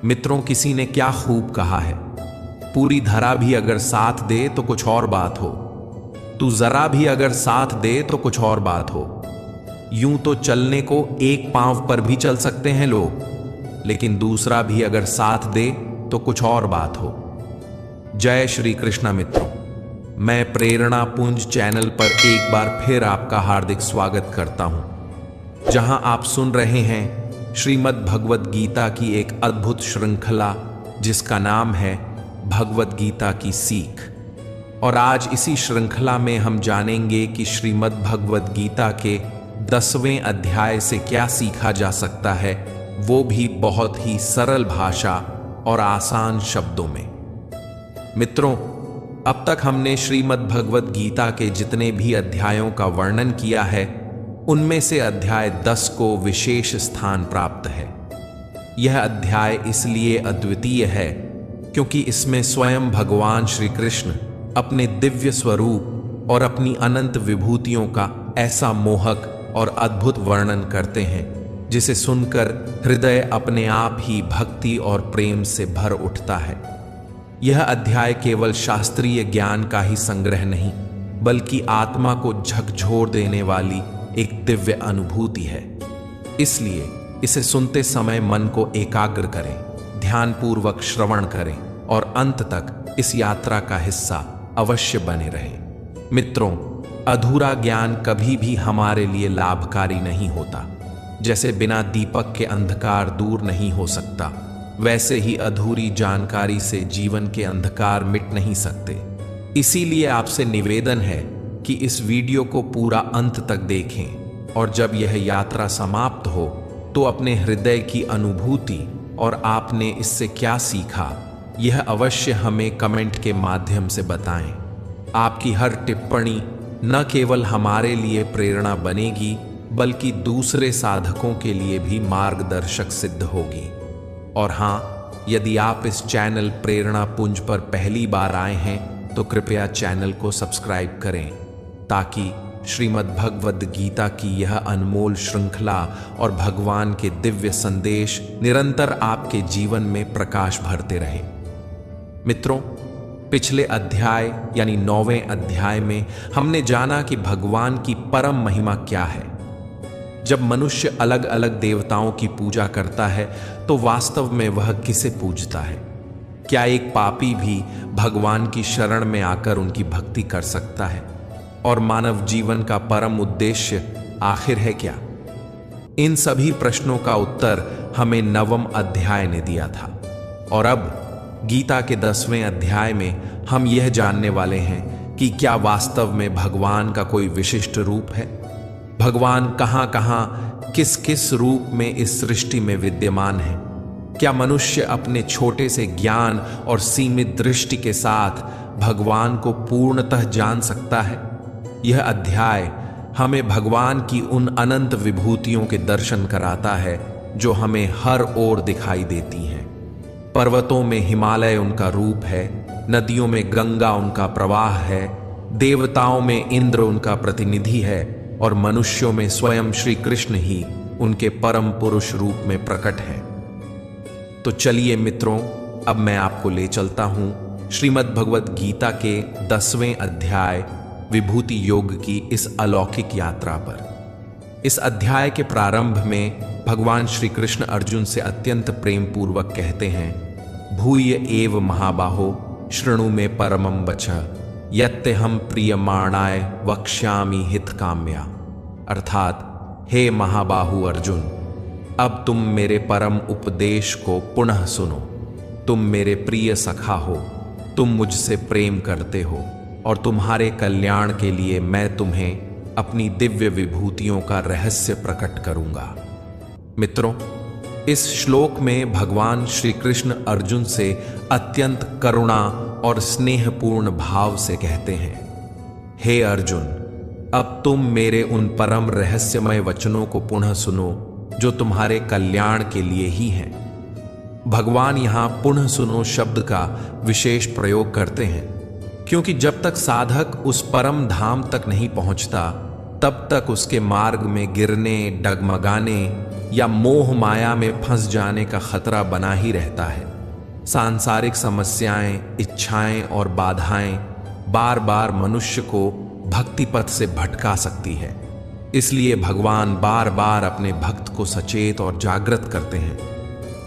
मित्रों, किसी ने क्या खूब कहा है, पूरी धरा भी अगर साथ दे तो कुछ और बात हो, तू जरा भी अगर साथ दे तो कुछ और बात हो। यूं तो चलने को एक पांव पर भी चल सकते हैं लोग, लेकिन दूसरा भी अगर साथ दे तो कुछ और बात हो। जय श्री कृष्णा मित्रों, मैं प्रेरणा पुंज चैनल पर एक बार फिर आपका हार्दिक स्वागत करता हूं, जहां आप सुन रहे हैं श्रीमद् भगवद गीता की एक अद्भुत श्रृंखला जिसका नाम है भगवद गीता की सीख। और आज इसी श्रृंखला में हम जानेंगे कि श्रीमद् भगवद गीता के 10वें अध्याय से क्या सीखा जा सकता है, वो भी बहुत ही सरल भाषा और आसान शब्दों में। मित्रों, अब तक हमने श्रीमद् भगवद गीता के जितने भी अध्यायों का वर्णन किया है, उनमें से अध्याय 10 को विशेष स्थान प्राप्त है। यह अध्याय इसलिए अद्वितीय है क्योंकि इसमें स्वयं भगवान श्री कृष्ण अपने दिव्य स्वरूप और अपनी अनंत विभूतियों का ऐसा मोहक और अद्भुत वर्णन करते हैं जिसे सुनकर हृदय अपने आप ही भक्ति और प्रेम से भर उठता है। यह अध्याय केवल शास्त्रीय ज्ञान का ही संग्रह नहीं, बल्कि आत्मा को झकझोर देने वाली एक दिव्य अनुभूति है। इसलिए इसे सुनते समय मन को एकाग्र करें, ध्यानपूर्वक श्रवण करें और अंत तक इस यात्रा का हिस्सा अवश्य बने रहें। मित्रों, अधूरा ज्ञान कभी भी हमारे लिए लाभकारी नहीं होता। जैसे बिना दीपक के अंधकार दूर नहीं हो सकता, वैसे ही अधूरी जानकारी से जीवन के अंधकार मिट नहीं सकते। इसीलिए आपसे निवेदन है कि इस वीडियो को पूरा अंत तक देखें और जब यह यात्रा समाप्त हो तो अपने हृदय की अनुभूति और आपने इससे क्या सीखा, यह अवश्य हमें कमेंट के माध्यम से बताएं। आपकी हर टिप्पणी न केवल हमारे लिए प्रेरणा बनेगी, बल्कि दूसरे साधकों के लिए भी मार्गदर्शक सिद्ध होगी। और हाँ, यदि आप इस चैनल प्रेरणा पुंज पर पहली बार आए हैं तो कृपया चैनल को सब्सक्राइब करें, ताकि श्रीमद् भगवद गीता की यह अनमोल श्रृंखला और भगवान के दिव्य संदेश निरंतर आपके जीवन में प्रकाश भरते रहें। मित्रों, पिछले अध्याय यानी 9वें अध्याय में हमने जाना कि भगवान की परम महिमा क्या है। जब मनुष्य अलग अलग देवताओं की पूजा करता है तो वास्तव में वह किसे पूजता है? क्या एक पापी भी भगवान की शरण में आकर उनकी भक्ति कर सकता है? और मानव जीवन का परम उद्देश्य आखिर है क्या? इन सभी प्रश्नों का उत्तर हमें 9वें अध्याय ने दिया था। और अब गीता के 10वें अध्याय में हम यह जानने वाले हैं कि क्या वास्तव में भगवान का कोई विशिष्ट रूप है? भगवान कहां कहां किस किस रूप में इस सृष्टि में विद्यमान है? क्या मनुष्य अपने छोटे से ज्ञान और सीमित दृष्टि के साथ भगवान को पूर्णतः जान सकता है? यह अध्याय हमें भगवान की उन अनंत विभूतियों के दर्शन कराता है जो हमें हर ओर दिखाई देती हैं। पर्वतों में हिमालय उनका रूप है, नदियों में गंगा उनका प्रवाह है, देवताओं में इंद्र उनका प्रतिनिधि है और मनुष्यों में स्वयं श्री कृष्ण ही उनके परम पुरुष रूप में प्रकट है। तो चलिए मित्रों, अब मैं आपको ले चलता हूं श्रीमद् भगवद गीता के 10वें अध्याय विभूति योग की इस अलौकिक यात्रा पर। इस अध्याय के प्रारंभ में भगवान श्री कृष्ण अर्जुन से अत्यंत प्रेम पूर्वक कहते हैं, भूय एव महाबाहो शृणु में परमं वचः यत्ते हम प्रियमाणाय वक्ष्यामि हितकाम्या। अर्थात, हे महाबाहु अर्जुन, अब तुम मेरे परम उपदेश को पुनः सुनो। तुम मेरे प्रिय सखा हो, तुम मुझसे प्रेम करते हो और तुम्हारे कल्याण के लिए मैं तुम्हें अपनी दिव्य विभूतियों का रहस्य प्रकट करूंगा। मित्रों, इस श्लोक में भगवान श्री कृष्ण अर्जुन से अत्यंत करुणा और स्नेहपूर्ण भाव से कहते हैं, हे अर्जुन, अब तुम मेरे उन परम रहस्यमय वचनों को पुनः सुनो जो तुम्हारे कल्याण के लिए ही हैं। भगवान यहां पुनः सुनो शब्द का विशेष प्रयोग करते हैं, क्योंकि जब तक साधक उस परम धाम तक नहीं पहुंचता, तब तक उसके मार्ग में गिरने, डगमगाने या मोह माया में फंस जाने का खतरा बना ही रहता है। सांसारिक समस्याएं, इच्छाएं और बाधाएं बार बार मनुष्य को भक्ति पथ से भटका सकती है। इसलिए भगवान बार बार अपने भक्त को सचेत और जागृत करते हैं।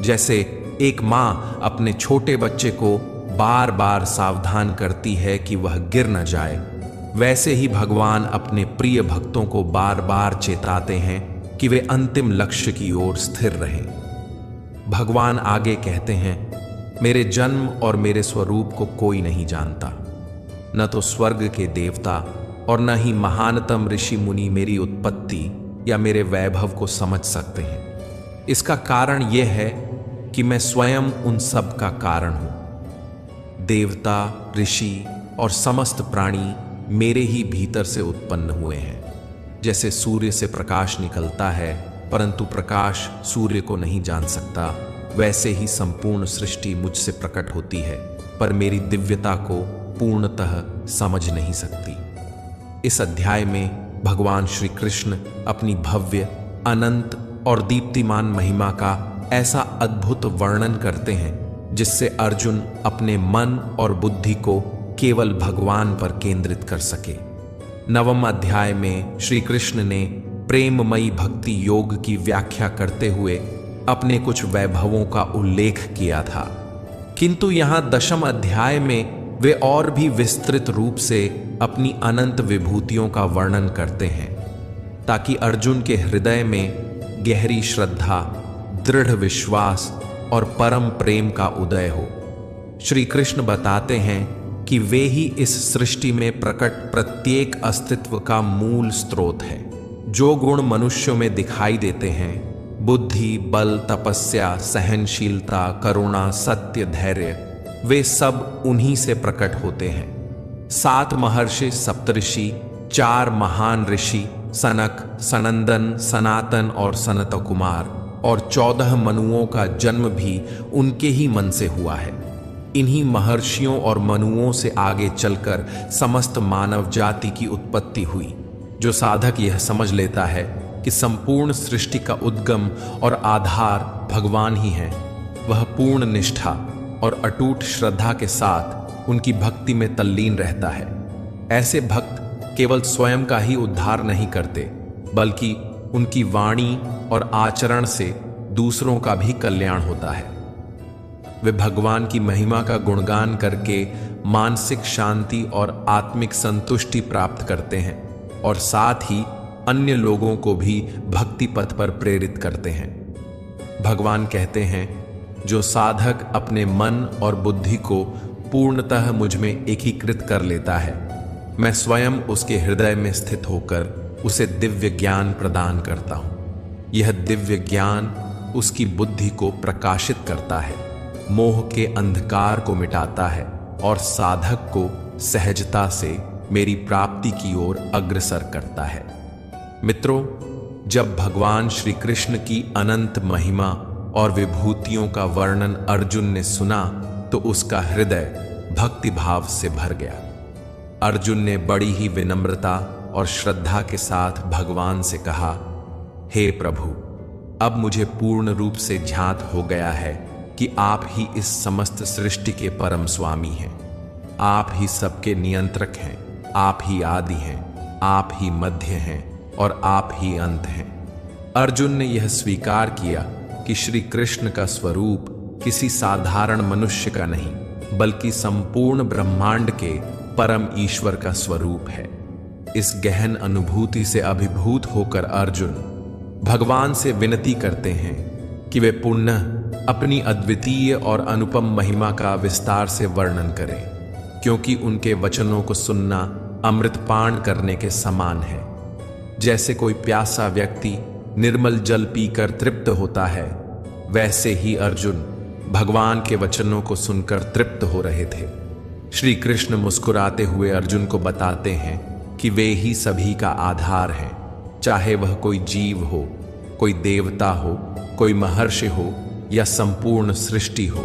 जैसे एक माँ अपने छोटे बच्चे को बार बार सावधान करती है कि वह गिर न जाए, वैसे ही भगवान अपने प्रिय भक्तों को बार बार चेताते हैं कि वे अंतिम लक्ष्य की ओर स्थिर रहें। भगवान आगे कहते हैं, मेरे जन्म और मेरे स्वरूप को कोई नहीं जानता, न तो स्वर्ग के देवता और न ही महानतम ऋषि मुनि मेरी उत्पत्ति या मेरे वैभव को समझ सकते हैं। इसका कारण यह है कि मैं स्वयं उन सब का कारण हूं। देवता, ऋषि और समस्त प्राणी मेरे ही भीतर से उत्पन्न हुए हैं। जैसे सूर्य से प्रकाश निकलता है परंतु प्रकाश सूर्य को नहीं जान सकता, वैसे ही संपूर्ण सृष्टि मुझसे प्रकट होती है पर मेरी दिव्यता को पूर्णतः समझ नहीं सकती। इस अध्याय में भगवान श्री कृष्ण अपनी भव्य, अनंत और दीप्तिमान महिमा का ऐसा अद्भुत वर्णन करते हैं जिससे अर्जुन अपने मन और बुद्धि को केवल भगवान पर केंद्रित कर सके। नवम अध्याय में श्री कृष्ण ने प्रेममयी भक्ति योग की व्याख्या करते हुए अपने कुछ वैभवों का उल्लेख किया था, किंतु यहाँ दशम अध्याय में वे और भी विस्तृत रूप से अपनी अनंत विभूतियों का वर्णन करते हैं ताकि अर्जुन के हृदय में गहरी श्रद्धा, दृढ़ विश्वास और परम प्रेम का उदय हो। श्री कृष्ण बताते हैं कि वे ही इस सृष्टि में प्रकट प्रत्येक अस्तित्व का मूल स्रोत है। जो गुण मनुष्यों में दिखाई देते हैं, बुद्धि, बल, तपस्या, सहनशीलता, करुणा, सत्य, धैर्य, वे सब उन्हीं से प्रकट होते हैं। 7 महर्षि, सप्तऋषि, 4 महान ऋषि सनक, सनंदन, सनातन और सनत कुमार और 14 मनुओं का जन्म भी उनके ही मन से हुआ है। इन्हीं महर्षियों और मनुओं से आगे चलकर समस्त मानव जाति की उत्पत्ति हुई। जो साधक यह समझ लेता है कि संपूर्ण सृष्टि का उद्गम और आधार भगवान ही है, वह पूर्ण निष्ठा और अटूट श्रद्धा के साथ उनकी भक्ति में तल्लीन रहता है। ऐसे भक्त केवल स्वयं का ही उद्धार नहीं करते, बल्कि उनकी वाणी और आचरण से दूसरों का भी कल्याण होता है। वे भगवान की महिमा का गुणगान करके मानसिक शांति और आत्मिक संतुष्टि प्राप्त करते हैं और साथ ही अन्य लोगों को भी भक्ति पथ पर प्रेरित करते हैं। भगवान कहते हैं, जो साधक अपने मन और बुद्धि को पूर्णतः मुझ में एकीकृत कर लेता है, मैं स्वयं उसके हृदय में स्थित होकर उसे दिव्य ज्ञान प्रदान करता हूं। यह दिव्य ज्ञान उसकी बुद्धि को प्रकाशित करता है, मोह के अंधकार को मिटाता है और साधक को सहजता से मेरी प्राप्ति की ओर अग्रसर करता है। मित्रों, जब भगवान श्री कृष्ण की अनंत महिमा और विभूतियों का वर्णन अर्जुन ने सुना तो उसका हृदय भक्ति भाव से भर गया। अर्जुन ने बड़ी ही विनम्रता और श्रद्धा के साथ भगवान से कहा, हे प्रभु, अब मुझे पूर्ण रूप से ज्ञात हो गया है कि आप ही इस समस्त सृष्टि के परम स्वामी हैं। आप ही सबके नियंत्रक हैं, आप ही आदि हैं, आप ही मध्य हैं और आप ही अंत हैं। अर्जुन ने यह स्वीकार किया कि श्री कृष्ण का स्वरूप किसी साधारण मनुष्य का नहीं, बल्कि संपूर्ण ब्रह्मांड के परम ईश्वर का स्वरूप है। इस गहन अनुभूति से अभिभूत होकर अर्जुन भगवान से विनती करते हैं कि वे पुनः अपनी अद्वितीय और अनुपम महिमा का विस्तार से वर्णन करें, क्योंकि उनके वचनों को सुनना अमृतपान करने के समान है। जैसे कोई प्यासा व्यक्ति निर्मल जल पीकर तृप्त होता है, वैसे ही अर्जुन भगवान के वचनों को सुनकर तृप्त हो रहे थे। श्री कृष्ण मुस्कुराते हुए अर्जुन को बताते हैं कि वे ही सभी का आधार हैं, चाहे वह कोई जीव हो, कोई देवता हो, कोई महर्षि हो या संपूर्ण सृष्टि हो।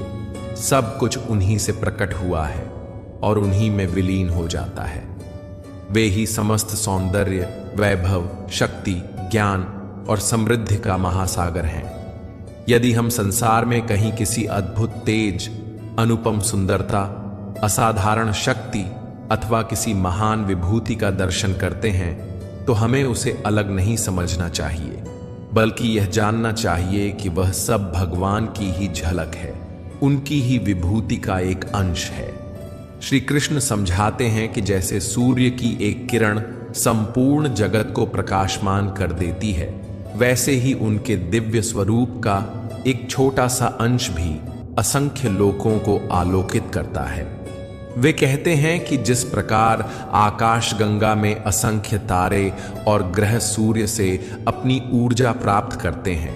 सब कुछ उन्हीं से प्रकट हुआ है और उन्हीं में विलीन हो जाता है। वे ही समस्त सौंदर्य, वैभव, शक्ति, ज्ञान और समृद्धि का महासागर हैं। यदि हम संसार में कहीं किसी अद्भुत तेज, अनुपम सुंदरता, असाधारण शक्ति अथवा किसी महान विभूति का दर्शन करते हैं तो हमें उसे अलग नहीं समझना चाहिए, बल्कि यह जानना चाहिए कि वह सब भगवान की ही झलक है, उनकी ही विभूति का एक अंश है। श्री कृष्ण समझाते हैं कि जैसे सूर्य की एक किरण संपूर्ण जगत को प्रकाशमान कर देती है, वैसे ही उनके दिव्य स्वरूप का एक छोटा सा अंश भी असंख्य लोकों को आलोकित करता है। वे कहते हैं कि जिस प्रकार आकाश गंगा में असंख्य तारे और ग्रह सूर्य से अपनी ऊर्जा प्राप्त करते हैं,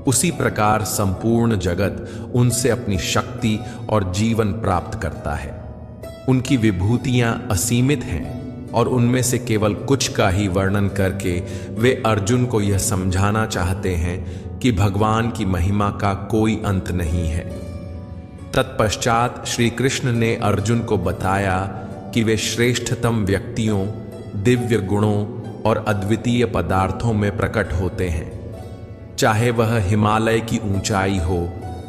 उसी प्रकार संपूर्ण जगत उनसे अपनी शक्ति और जीवन प्राप्त करता है। उनकी विभूतियां असीमित हैं और उनमें से केवल कुछ का ही वर्णन करके वे अर्जुन को यह समझाना चाहते हैं कि भगवान की महिमा का कोई अंत नहीं है। तत्पश्चात श्री कृष्ण ने अर्जुन को बताया कि वे श्रेष्ठतम व्यक्तियों, दिव्य गुणों और अद्वितीय पदार्थों में प्रकट होते हैं। चाहे वह हिमालय की ऊंचाई हो,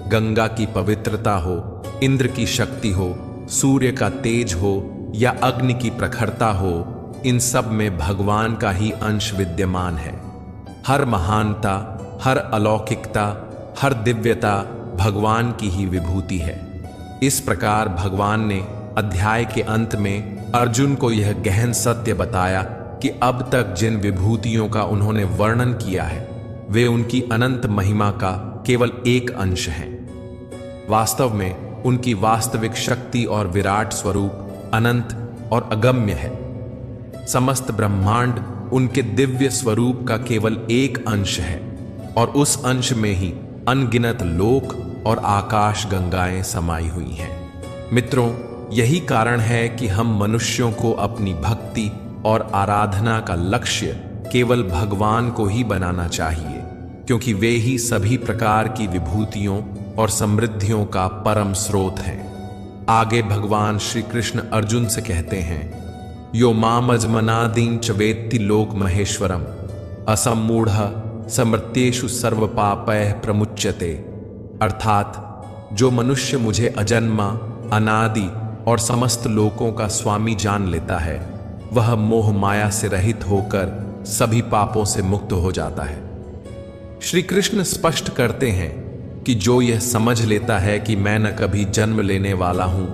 गंगा की पवित्रता हो, इंद्र की शक्ति हो, सूर्य का तेज हो या अग्नि की प्रखरता हो, इन सब में भगवान का ही अंश विद्यमान है। हर महानता, हर अलौकिकता, हर दिव्यता भगवान की ही विभूति है। इस प्रकार भगवान ने अध्याय के अंत में अर्जुन को यह गहन सत्य बताया कि अब तक जिन विभूतियों का उन्होंने वर्णन किया है, वे उनकी अनंत महिमा का केवल एक अंश हैं। वास्तव में उनकी वास्तविक शक्ति और विराट स्वरूप अनंत और अगम्य है। समस्त ब्रह्मांड उनके दिव्य स्वरूप का केवल एक अंश है और उस अंश में ही अनगिनत लोक और आकाश गंगाएं समाई हुई हैं। मित्रों, यही कारण है कि हम मनुष्यों को अपनी भक्ति और आराधना का लक्ष्य केवल भगवान को ही बनाना चाहिए, क्योंकि वे ही सभी प्रकार की विभूतियों और समृद्धियों का परम स्रोत हैं। आगे भगवान श्री कृष्ण अर्जुन से कहते हैं, यो मामजमनादीन च वेत्ति लोक महेश्वरम असमूढ़ समृत्येषु सर्व पापैः प्रमुच्यते। अर्थात जो मनुष्य मुझे अजन्मा, अनादि और समस्त लोकों का स्वामी जान लेता है, वह मोह माया से रहित होकर सभी पापों से मुक्त हो जाता है। श्री कृष्ण स्पष्ट करते हैं कि जो यह समझ लेता है कि मैं न कभी जन्म लेने वाला हूं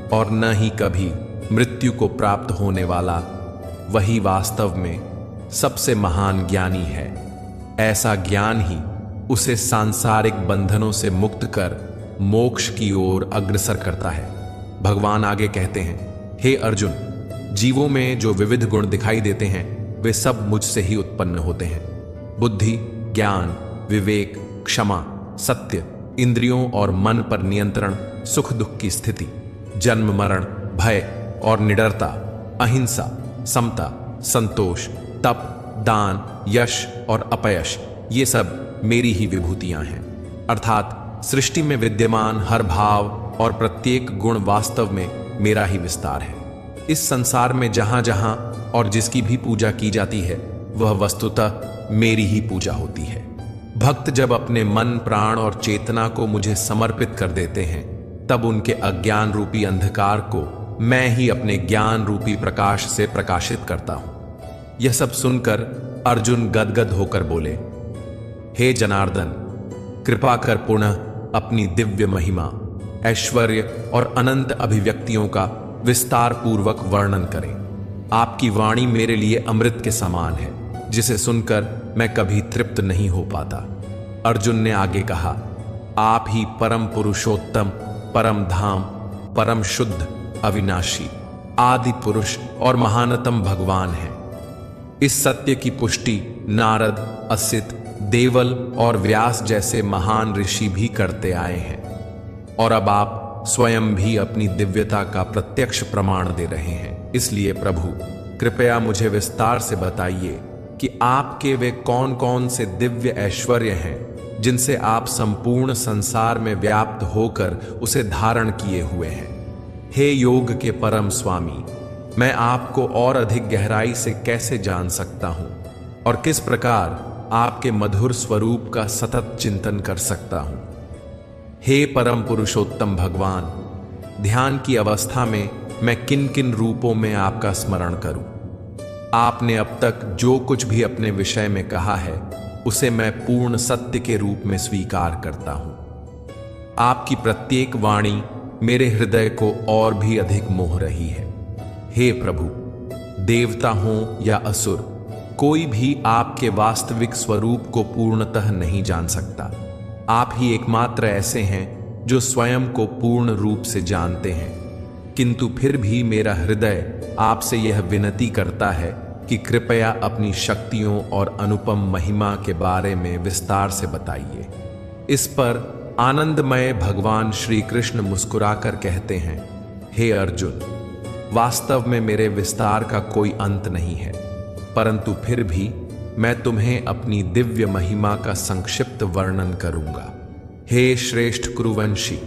और न ही कभी मृत्यु को प्राप्त होने वाला, वही वास्तव में सबसे महान ज्ञानी है। ऐसा ज्ञान ही उसे सांसारिक बंधनों से मुक्त कर मोक्ष की ओर अग्रसर करता है। भगवान आगे कहते हैं, हे अर्जुन, जीवों में जो विविध गुण दिखाई देते हैं वे सब मुझसे ही उत्पन्न होते हैं। बुद्धि, ज्ञान, विवेक, क्षमा, सत्य, इंद्रियों और मन पर नियंत्रण, सुख दुख की स्थिति, जन्म मरण, भय और निडरता, अहिंसा, समता, संतोष, तप, दान, यश और अपयश, ये सब मेरी ही विभूतियां हैं। अर्थात सृष्टि में विद्यमान हर भाव और प्रत्येक गुण वास्तव में मेरा ही विस्तार है। इस संसार में जहां जहां और जिसकी भी पूजा की जाती है, वह वस्तुतः मेरी ही पूजा होती है। भक्त जब अपने मन, प्राण और चेतना को मुझे समर्पित कर देते हैं, तब उनके अज्ञान रूपी अंधकार को मैं ही अपने ज्ञान रूपी प्रकाश से प्रकाशित करता हूं। यह सब सुनकर अर्जुन गदगद होकर बोले, हे जनार्दन, कृपा कर पुनः अपनी दिव्य महिमा, ऐश्वर्य और अनंत अभिव्यक्तियों का विस्तार पूर्वक वर्णन करें। आपकी वाणी मेरे लिए अमृत के समान है, जिसे सुनकर मैं कभी तृप्त नहीं हो पाता। अर्जुन ने आगे कहा, आप ही परम पुरुषोत्तम, परम धाम, परम शुद्ध, अविनाशी, आदि पुरुष और महानतम भगवान हैं। इस सत्य की पुष्टि नारद, असित, देवल और व्यास जैसे महान ऋषि भी करते आए हैं, और अब आप स्वयं भी अपनी दिव्यता का प्रत्यक्ष प्रमाण दे रहे हैं। इसलिए प्रभु, कृपया मुझे विस्तार से बताइए कि आपके वे कौन कौन से दिव्य ऐश्वर्य हैं जिनसे आप संपूर्ण संसार में व्याप्त होकर उसे धारण किए हुए हैं। हे योग के परम स्वामी, मैं आपको और अधिक गहराई से कैसे जान सकता हूं और किस प्रकार आपके मधुर स्वरूप का सतत चिंतन कर सकता हूं। हे परम पुरुषोत्तम भगवान, ध्यान की अवस्था में मैं किन किन रूपों में आपका स्मरण करूं। आपने अब तक जो कुछ भी अपने विषय में कहा है उसे मैं पूर्ण सत्य के रूप में स्वीकार करता हूं। आपकी प्रत्येक वाणी मेरे हृदय को और भी अधिक मोह रही है। हे प्रभु, देवता हो या असुर, कोई भी आपके वास्तविक स्वरूप को पूर्णतः नहीं जान सकता। आप ही एकमात्र ऐसे हैं जो स्वयं को पूर्ण रूप से जानते हैं। किंतु फिर भी मेरा हृदय आपसे यह विनती करता है कि कृपया अपनी शक्तियों और अनुपम महिमा के बारे में विस्तार से बताइए। इस पर आनंदमय भगवान श्री कृष्ण मुस्कुराकर कहते हैं, हे अर्जुन, वास्तव में मेरे विस्तार का कोई अंत नहीं है, परंतु फिर भी मैं तुम्हें अपनी दिव्य महिमा का संक्षिप्त वर्णन करूंगा। हे श्रेष्ठ कुरुवंशी,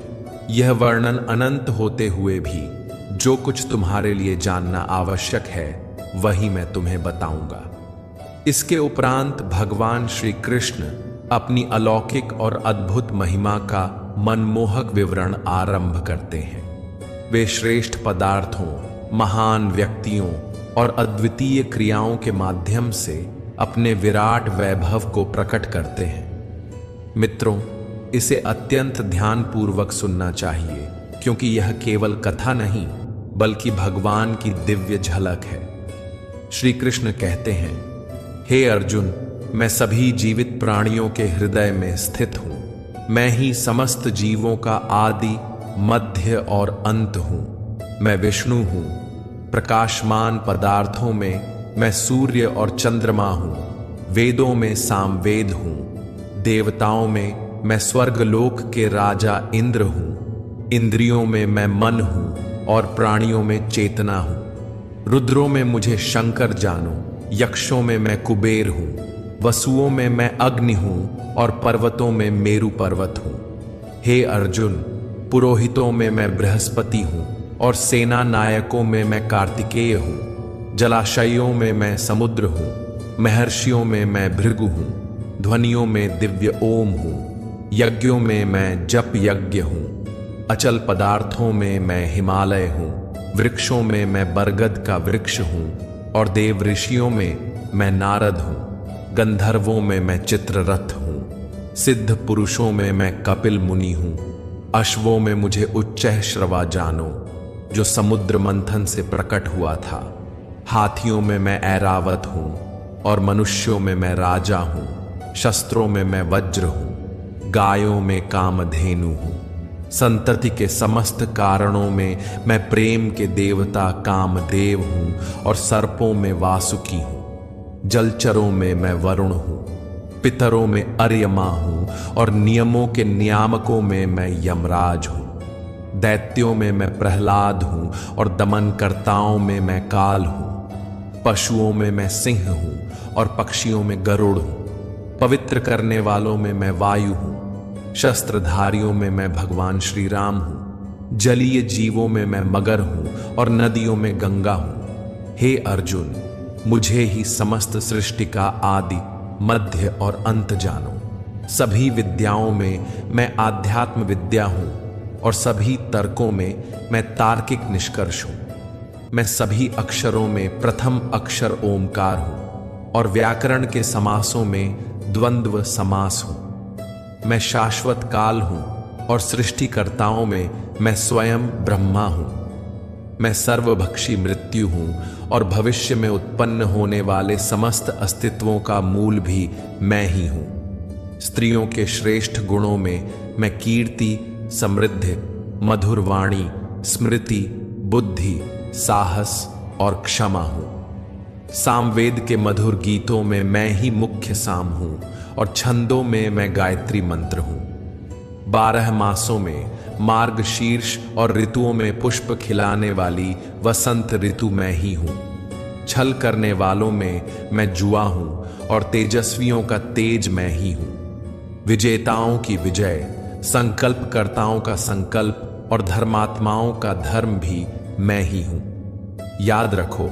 यह वर्णन अनंत होते हुए भी जो कुछ तुम्हारे लिए जानना आवश्यक है वही मैं तुम्हें बताऊंगा। इसके उपरांत भगवान श्री कृष्ण अपनी अलौकिक और अद्भुत महिमा का मनमोहक विवरण आरंभ करते हैं। वे श्रेष्ठ पदार्थों, महान व्यक्तियों और अद्वितीय क्रियाओं के माध्यम से अपने विराट वैभव को प्रकट करते हैं। मित्रों, इसे अत्यंत ध्यानपूर्वक सुनना चाहिए, क्योंकि यह केवल कथा नहीं बल्कि भगवान की दिव्य झलक है। श्री कृष्ण कहते हैं, हे अर्जुन, मैं सभी जीवित प्राणियों के हृदय में स्थित हूं। मैं ही समस्त जीवों का आदि, मध्य और अंत हूं। मैं विष्णु हूं। प्रकाशमान पदार्थों में मैं सूर्य और चंद्रमा हूं। वेदों में सामवेद हूं। देवताओं में मैं स्वर्गलोक के राजा इंद्र हूं। इंद्रियों में मैं मन हूं और प्राणियों में चेतना हूं। रुद्रों में मुझे शंकर जानो। यक्षों में मैं कुबेर हूं। वसुओं में मैं अग्नि हूं और पर्वतों में मेरु पर्वत हूं। हे अर्जुन, पुरोहितों में मैं बृहस्पति हूं और सेना नायकों में मैं कार्तिकेय हूं। जलाशयों में मैं समुद्र हूं। महर्षियों में मैं भृगु हूं। ध्वनियों में दिव्य ओम हूं। यज्ञों में मैं जप यज्ञ हूं। अचल पदार्थों में मैं हिमालय हूं। वृक्षों में मैं बरगद का वृक्ष हूं और देव ऋषियों में मैं नारद हूं। गंधर्वों में मैं चित्ररथ हूं। सिद्ध पुरुषों में मैं कपिल मुनि हूं। अश्वों में मुझे उच्चैः श्रवा जानो, जो समुद्र मंथन से प्रकट हुआ था। हाथियों में मैं ऐरावत हूं और मनुष्यों में मैं राजा हूं। शस्त्रों में मैं वज्र हूं। गायों में कामधेनु हूं। संतति के समस्त कारणों में मैं प्रेम के देवता कामदेव हूं और सर्पों में वासुकी हूं। जलचरों में मैं वरुण हूं। पितरों में अर्यमा हूं और नियमों के नियामकों में मैं यमराज हूं। दैत्यों में मैं प्रहलाद हूं और दमनकर्ताओं में मैं काल हूं। पशुओं में मैं सिंह हूं और पक्षियों में गरुड़ हूं। पवित्र करने वालों में मैं वायु हूं। शस्त्रधारियों में मैं भगवान श्री राम हूं। जलीय जीवों में मैं मगर हूं और नदियों में गंगा हूं। हे अर्जुन, मुझे ही समस्त सृष्टि का आदि, मध्य और अंत जानो। सभी विद्याओं में मैं आध्यात्म विद्या हूं और सभी तर्कों में मैं तार्किक निष्कर्ष हूं। मैं सभी अक्षरों में प्रथम अक्षर ओमकार हूं और व्याकरण के समासों में द्वंद्व समास हूं। मैं शाश्वत काल हूं और सृष्टिकर्ताओं में मैं स्वयं ब्रह्मा हूं। मैं सर्वभक्षी मृत्यु हूं और भविष्य में उत्पन्न होने वाले समस्त अस्तित्वों का मूल भी मैं ही हूं। स्त्रियों के श्रेष्ठ गुणों में मैं कीर्ति, समृद्धि, मधुर वाणी, स्मृति, बुद्धि, साहस और क्षमा हूं। सामवेद के मधुर गीतों में मैं ही मुख्य साम हूं और छंदों में मैं गायत्री मंत्र हूं। 12 मासों में मार्गशीर्ष और ऋतुओं में पुष्प खिलाने वाली वसंत ऋतु मैं ही हूं। छल करने वालों में मैं जुआ हूं और तेजस्वियों का तेज मैं ही हूं। विजेताओं की विजय, संकल्पकर्ताओं का संकल्प और धर्मात्माओं का धर्म भी मैं ही हूं। याद रखो,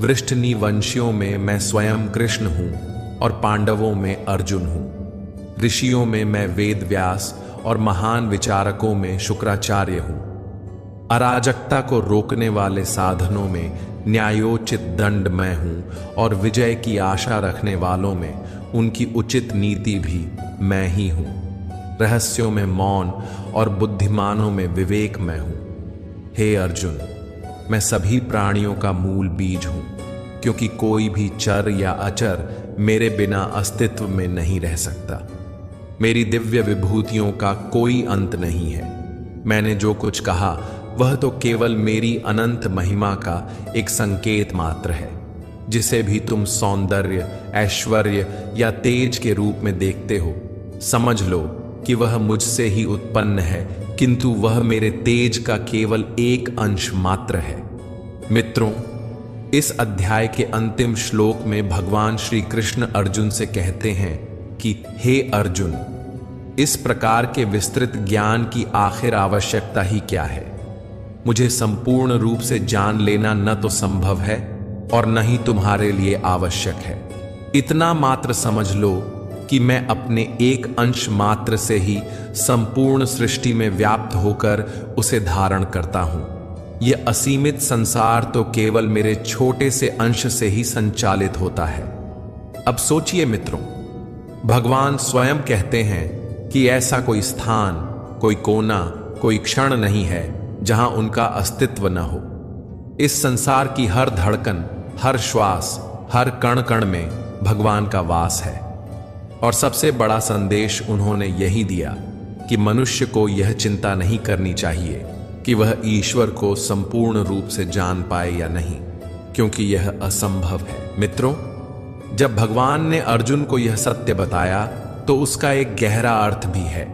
वृष्णि वंशियों में मैं स्वयं कृष्ण हूं और पांडवों में अर्जुन हूं। ऋषियों में मैं वेद व्यास और महान विचारकों में शुक्राचार्य हूं। अराजकता को रोकने वाले साधनों में न्यायोचित दंड मैं हूं और विजय की आशा रखने वालों में उनकी उचित नीति भी मैं ही हूं। रहस्यों में मौन और बुद्धिमानों में विवेक मैं हूं। हे अर्जुन, मैं सभी प्राणियों का मूल बीज हूं, क्योंकि कोई भी चर या अचर मेरे बिना अस्तित्व में नहीं रह सकता। मेरी दिव्य विभूतियों का कोई अंत नहीं है। मैंने जो कुछ कहा वह तो केवल मेरी अनंत महिमा का एक संकेत मात्र है, जिसे भी तुम सौंदर्य, ऐश्वर्य या तेज के रूप में देखते हो। समझ लो कि वह मुझसे ही उत्पन्न है, किंतु वह मेरे तेज का केवल एक अंश मात्र है। मित्रों, इस अध्याय के अंतिम श्लोक में भगवान श्री कृष्ण अर्जुन से कहते हैं कि हे अर्जुन, इस प्रकार के विस्तृत ज्ञान की आखिर आवश्यकता ही क्या है? मुझे संपूर्ण रूप से जान लेना न तो संभव है और न ही तुम्हारे लिए आवश्यक है। इतना मात्र समझ लो कि मैं अपने एक अंश मात्र से ही संपूर्ण सृष्टि में व्याप्त होकर उसे धारण करता हूं। यह असीमित संसार तो केवल मेरे छोटे से अंश से ही संचालित होता है। अब सोचिए मित्रों, भगवान स्वयं कहते हैं कि ऐसा कोई स्थान, कोई कोना, कोई क्षण नहीं है जहां उनका अस्तित्व न हो। इस संसार की हर धड़कन, हर श्वास, हर कण कण में भगवान का वास है। और सबसे बड़ा संदेश उन्होंने यही दिया कि मनुष्य को यह चिंता नहीं करनी चाहिए कि वह ईश्वर को संपूर्ण रूप से जान पाए या नहीं, क्योंकि यह असंभव है। मित्रों, जब भगवान ने अर्जुन को यह सत्य बताया तो उसका एक गहरा अर्थ भी है।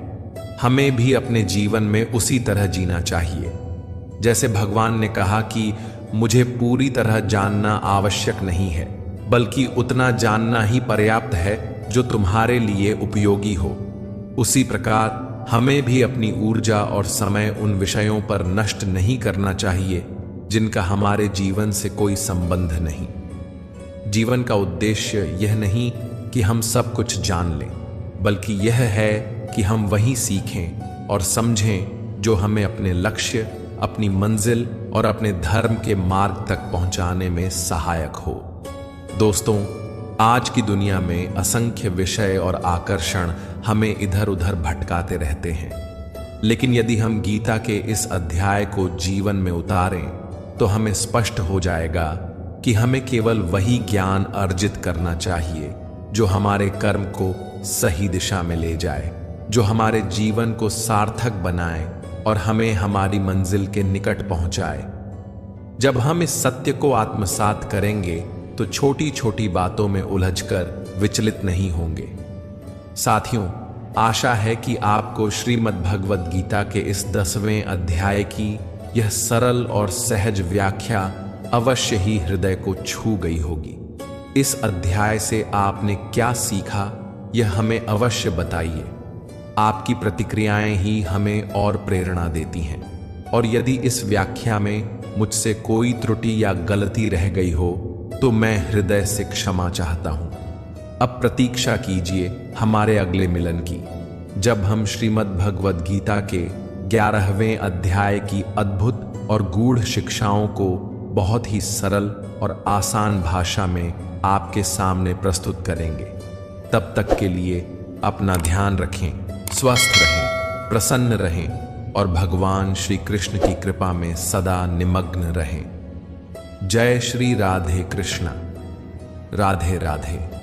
हमें भी अपने जीवन में उसी तरह जीना चाहिए। जैसे भगवान ने कहा कि मुझे पूरी तरह जानना आवश्यक नहीं है, बल्कि उतना जानना ही पर्याप्त है जो तुम्हारे लिए उपयोगी हो। उसी प्रकार हमें भी अपनी ऊर्जा और समय उन विषयों पर नष्ट नहीं करना चाहिए जिनका हमारे जीवन से कोई संबंध नहीं। जीवन का उद्देश्य यह नहीं कि हम सब कुछ जान लें, बल्कि यह है कि हम वही सीखें और समझें जो हमें अपने लक्ष्य, अपनी मंजिल और अपने धर्म के मार्ग तक पहुंचाने में सहायक हो। दोस्तों, आज की दुनिया में असंख्य विषय और आकर्षण हमें इधर उधर भटकाते रहते हैं, लेकिन यदि हम गीता के इस अध्याय को जीवन में उतारें तो हमें स्पष्ट हो जाएगा कि हमें केवल वही ज्ञान अर्जित करना चाहिए जो हमारे कर्म को सही दिशा में ले जाए, जो हमारे जीवन को सार्थक बनाए और हमें हमारी मंजिल के निकट पहुंचाए। जब हम इस सत्य को आत्मसात करेंगे तो छोटी छोटी बातों में उलझकर विचलित नहीं होंगे। साथियों, आशा है कि आपको श्रीमद् भगवद गीता के इस 10वें अध्याय की यह सरल और सहज व्याख्या अवश्य ही हृदय को छू गई होगी। इस अध्याय से आपने क्या सीखा, यह हमें अवश्य बताइए। आपकी प्रतिक्रियाएं ही हमें और प्रेरणा देती हैं। और यदि इस व्याख्या में मुझसे कोई त्रुटि या गलती रह गई हो तो मैं हृदय से क्षमा चाहता हूं। अब प्रतीक्षा कीजिए हमारे अगले मिलन की, जब हम श्रीमद् भगवद गीता के 11वें अध्याय की अद्भुत और गूढ़ शिक्षाओं को बहुत ही सरल और आसान भाषा में आपके सामने प्रस्तुत करेंगे। तब तक के लिए अपना ध्यान रखें, स्वस्थ रहें, प्रसन्न रहें और भगवान श्री कृष्ण की कृपा में सदा निमग्न रहें। जय श्री राधे कृष्णा। राधे राधे।